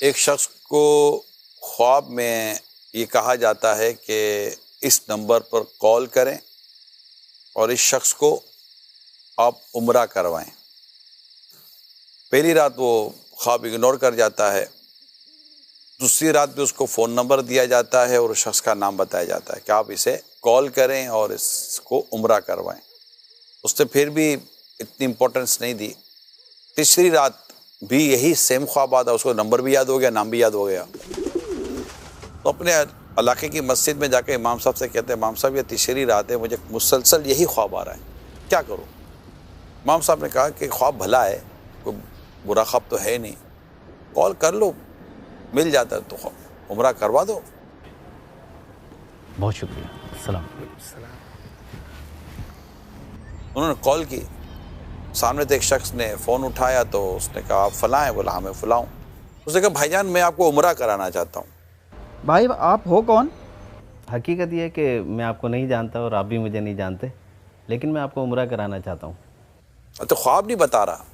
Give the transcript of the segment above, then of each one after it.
ایک شخص کو خواب میں یہ کہا جاتا ہے کہ اس نمبر پر کال کریں اور اس شخص کو آپ عمرہ کروائیں۔ پہلی رات وہ خواب اگنور کر جاتا ہے، دوسری رات بھی اس کو فون نمبر دیا جاتا ہے اور اس شخص کا نام بتایا جاتا ہے کہ آپ اسے کال کریں اور اس کو عمرہ کروائیں۔ اس نے پھر بھی اتنی امپورٹنس نہیں دی۔ تیسری رات بھی یہی سیم خواب آتا، اس کو نمبر بھی یاد ہو گیا، نام بھی یاد ہو گیا۔ تو اپنے علاقے کی مسجد میں جا کے امام صاحب سے کہتے ہیں امام صاحب یہ تیسری رات ہے، مجھے مسلسل یہی خواب آ رہا ہے، کیا کروں؟ امام صاحب نے کہا کہ خواب بھلا ہے، کوئی برا خواب تو ہے نہیں، کال کر لو، مل جاتا ہے تو عمرہ کروا دو۔ بہت شکریہ، السلام علیکم۔ انہوں نے کال کی، سامنے سے ایک شخص نے فون اٹھایا تو اس نے کہا آپ فلاں ہیں؟ بولا ہاں میں فلاں ہوں۔ اس نے کہا بھائی جان میں آپ کو عمرہ کرانا چاہتا ہوں۔ بھائی آپ ہو کون؟ حقیقت یہ ہے کہ میں آپ کو نہیں جانتا اور آپ بھی مجھے نہیں جانتے، لیکن میں آپ کو عمرہ کرانا چاہتا ہوں۔ تو خواب نہیں بتا رہا۔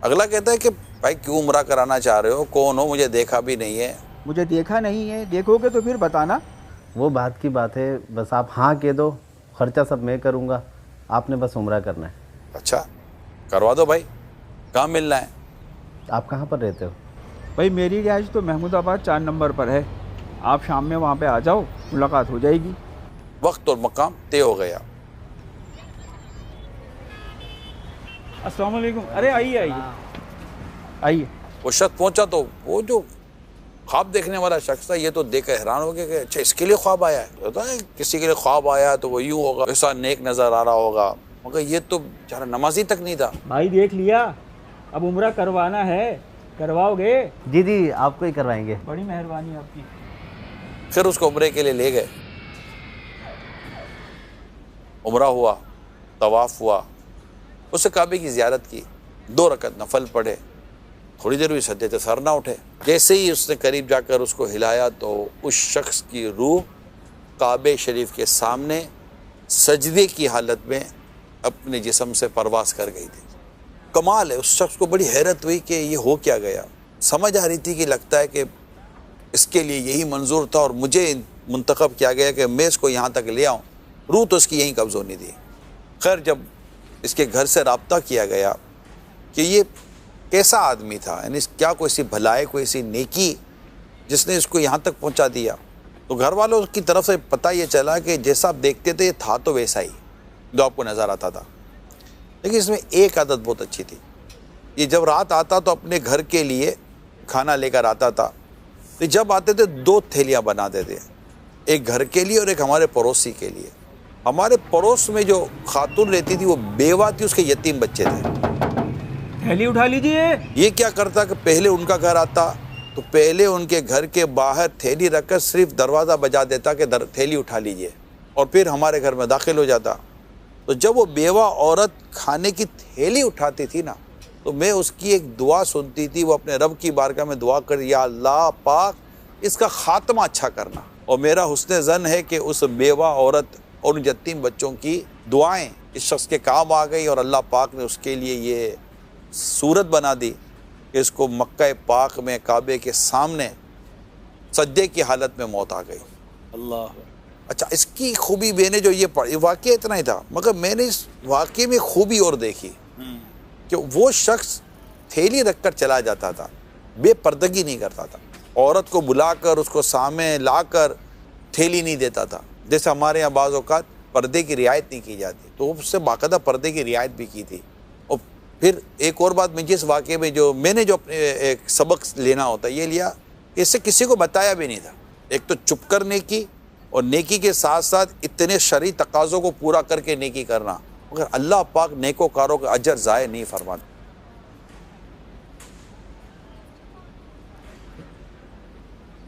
اگلا کہتا ہے کہ بھائی کیوں عمرہ کرانا چاہ رہے ہو، کون ہو، مجھے دیکھا بھی نہیں ہے۔ مجھے دیکھا نہیں ہے، دیکھو گے تو پھر بتانا۔ وہ بات کی بات ہے، بس آپ ہاں کہہ دو، خرچہ سب میں کروں گا، آپ نے بس عمرہ کرنا ہے۔ اچھا کروا دو بھائی، کہاں ملنا ہے؟ آپ کہاں پر رہتے ہو؟ بھائی میری رہائش تو محمود آباد 4 نمبر پر ہے، آپ شام میں وہاں پہ آ جاؤ، ملاقات ہو جائے گی۔ وقت اور مقام طے ہو گیا۔ السلام علیکم۔ ارے آئیے آئیے آئیے۔ وہ شخص پہنچا تو وہ جو خواب دیکھنے والا شخص تھا یہ تو دیکھ کر حیران ہو گیا کہ اچھا اس کے لیے خواب آیا ہے۔ ہوتا ہے کسی کے لیے خواب آیا تو وہ یوں ہوگا، ایسا نیک نظر آ رہا ہوگا، مگر یہ تو بیچارہ نمازی تک نہیں تھا۔ بھائی دیکھ لیا، اب عمرہ کروانا ہے، کرواؤ گے؟ جی آپ کو ہی کروائیں گے۔ بڑی مہربانی آپ کی۔ پھر اس کو عمرے کے لیے لے گئے، عمرہ ہوا، طواف ہوا، اس سے کعبے کی زیارت کی، 2 رکعت نفل پڑھے، تھوڑی دیر ہوئی سجدے سے سر نہ اٹھے۔ جیسے ہی اس نے قریب جا کر اس کو ہلایا تو اس شخص کی روح کعبے شریف کے سامنے سجدے کی حالت میں اپنے جسم سے پرواز کر گئی تھی۔ کمال ہے، اس شخص کو بڑی حیرت ہوئی کہ یہ ہو کیا گیا۔ سمجھ آ رہی تھی کہ لگتا ہے کہ اس کے لیے یہی منظور تھا اور مجھے منتخب کیا گیا کہ میں اس کو یہاں تک لے آؤں، روح تو اس کی یہیں قبض ہونی تھی۔ خیر جب اس کے گھر سے رابطہ کیا گیا کہ یہ کیسا آدمی تھا، یعنی کیا کوئی سی بھلائی، کوئی سی نیکی جس نے اس کو یہاں تک پہنچا دیا، تو گھر والوں کی طرف سے پتہ یہ چلا کہ جیسا آپ دیکھتے تھے یہ تھا تو ویسا ہی جو آپ کو نظر آتا تھا، لیکن اس میں ایک عادت بہت اچھی تھی۔ یہ جب رات آتا تو اپنے گھر کے لیے کھانا لے کر آتا تھا، تو جب آتے تھے 2 تھیلیاں بناتے تھے، ایک گھر کے لیے اور ایک ہمارے پڑوسی کے لیے۔ ہمارے پڑوس میں جو خاتون رہتی تھی وہ بیوہ تھی، اس کے یتیم بچے تھے۔ تھیلی اٹھا لیجئے۔ یہ کیا کرتا کہ پہلے ان کا گھر آتا تو پہلے ان کے گھر کے باہر تھیلی رکھ کر صرف دروازہ بجا دیتا کہ تھیلی اٹھا لیجئے، اور پھر ہمارے گھر میں داخل ہو جاتا۔ تو جب وہ بیوہ عورت کھانے کی تھیلی اٹھاتی تھی نا تو میں اس کی ایک دعا سنتی تھی، وہ اپنے رب کی بارگاہ میں دعا کر، یا اللہ پاک اس کا خاتمہ اچھا کرنا۔ اور میرا حسن ظن ہے کہ اس بیوہ عورت اور ان یتیم بچوں کی دعائیں اس شخص کے کام آ گئی، اور اللہ پاک نے اس کے لیے یہ صورت بنا دی کہ اس کو مکہ پاک میں کعبے کے سامنے سجدے کی حالت میں موت آ گئی۔ اللہ۔ اچھا اس کی خوبی میں نے جو یہ پڑھی، واقعہ اتنا ہی تھا، مگر میں نے اس واقعے میں خوبی اور دیکھی کہ وہ شخص تھیلی رکھ کر چلا جاتا تھا، بے پردگی نہیں کرتا تھا، عورت کو بلا کر اس کو سامنے لا کر تھیلی نہیں دیتا تھا، جیسے ہمارے یہاں بعض اوقات پردے کی رعایت نہیں کی جاتی، تو اس سے باقاعدہ پردے کی رعایت بھی کی تھی۔ اور پھر ایک اور بات مجھے اس واقعے میں جو میں نے جو اپنے ایک سبق لینا ہوتا ہے یہ لیا کہ اس سے کسی کو بتایا بھی نہیں تھا۔ ایک تو چپ کر نیکی، اور نیکی کے ساتھ ساتھ اتنے شرعی تقاضوں کو پورا کر کے نیکی کرنا، مگر اللہ پاک نیکوکاروں کا اجر ضائع نہیں فرماتا۔